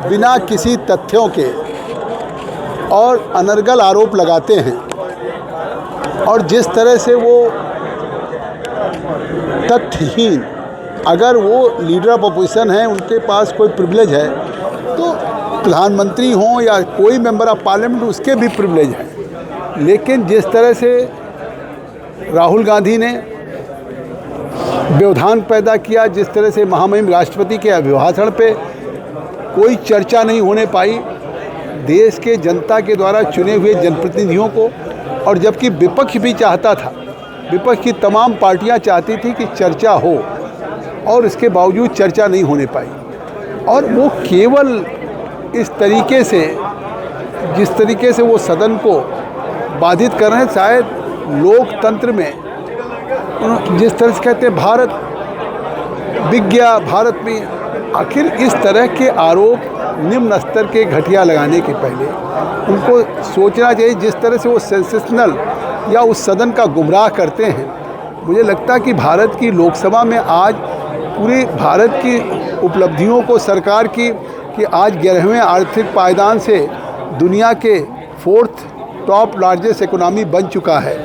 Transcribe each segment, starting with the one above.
बिना किसी तथ्यों के और अनर्गल आरोप लगाते हैं, और जिस तरह से वो तथ्यहीन, अगर वो लीडर ऑफ अपोजिशन हैं, उनके पास कोई प्रिविलेज है तो प्रधानमंत्री हों या कोई मेंबर ऑफ पार्लियामेंट, उसके भी प्रिविलेज हैं। लेकिन जिस तरह से राहुल गांधी ने व्यवधान पैदा किया, जिस तरह से महामहिम राष्ट्रपति के अभिभाषण पे कोई चर्चा नहीं होने पाई देश के जनता के द्वारा चुने हुए जनप्रतिनिधियों को, और जबकि विपक्ष भी चाहता था, विपक्ष की तमाम पार्टियां चाहती थी कि चर्चा हो, और इसके बावजूद चर्चा नहीं होने पाई। और वो केवल इस तरीके से, जिस तरीके से वो सदन को बाधित कर रहे हैं, शायद लोकतंत्र में जिस तरह से कहते हैं भारत बिक गया, भारत में, आखिर इस तरह के आरोप निम्न स्तर के घटिया लगाने के पहले उनको सोचना चाहिए। जिस तरह से वो सेंसेशनल या उस सदन का गुमराह करते हैं, मुझे लगता है कि भारत की लोकसभा में आज पूरे भारत की उपलब्धियों को, सरकार की, कि आज 11वें आर्थिक पायदान से दुनिया के 4th टॉप लार्जेस्ट इकोनॉमी बन चुका है।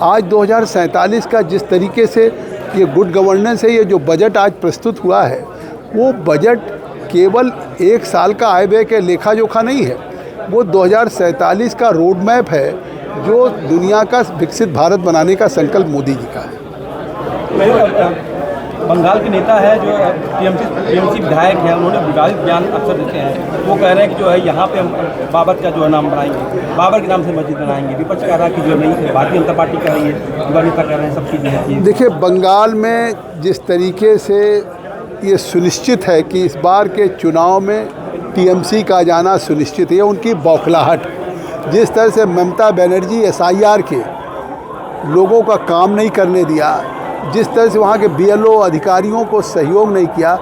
आज 2047 का जिस तरीके से ये गुड गवर्नेंस है, ये जो बजट आज प्रस्तुत हुआ है, वो बजट केवल एक साल का आय व्यय के लेखा जोखा नहीं है, वो 2047 का रोड मैप है, जो दुनिया का विकसित भारत बनाने का संकल्प मोदी जी का है। बंगाल के नेता है जो टीएमसी विधायक है, उन्होंने विवादित बयान अक्सर देते हैं। वो कह रहे हैं कि जो है यहाँ पे हम बाबर का जो है नाम बनाएंगे, बाबर के नाम से मस्जिद बनाएंगे। विपक्ष कह रहा है कि जो नहीं है, भारतीय जनता पार्टी कह रही है, युवा नेता कह रहे हैं, सब चीज़ें हैं। देखिए, बंगाल में जिस तरीके से ये सुनिश्चित है कि इस बार के चुनाव में टीएमसी का जाना सुनिश्चित है, उनकी बौखलाहट, जिस तरह से ममता बनर्जी SIR के लोगों का काम नहीं करने दिया, जिस तरह से वहाँ के BLO अधिकारियों को सहयोग नहीं किया,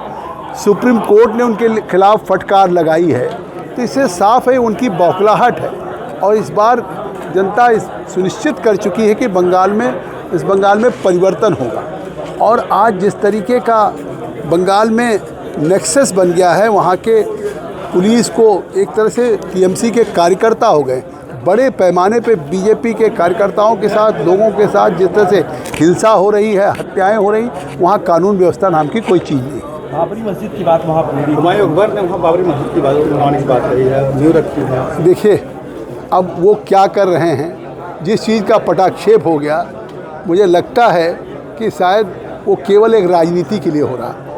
सुप्रीम कोर्ट ने उनके खिलाफ फटकार लगाई है, तो इससे साफ है उनकी बौखलाहट है। और इस बार जनता सुनिश्चित कर चुकी है कि इस बंगाल में परिवर्तन होगा। और आज जिस तरीके का बंगाल में नेक्सस बन गया है, वहाँ के पुलिस को एक तरह से टीएमसी के कार्यकर्ता हो गए, बड़े पैमाने पे बीजेपी के कार्यकर्ताओं के साथ, लोगों के साथ जिस तरह से हिंसा हो रही है, हत्याएं हो रही, वहाँ कानून व्यवस्था नाम की कोई चीज़ नहीं है। बाबरी मस्जिद की बात वहाँ पर हुमायूं अकबर ने वहाँ बाबरी मस्जिद की बात करी है, न्यू रखी है। देखिए, अब वो क्या कर रहे हैं, जिस चीज़ का पटाक्षेप हो गया, मुझे लगता है कि शायद वो केवल एक राजनीति के लिए हो रहा है।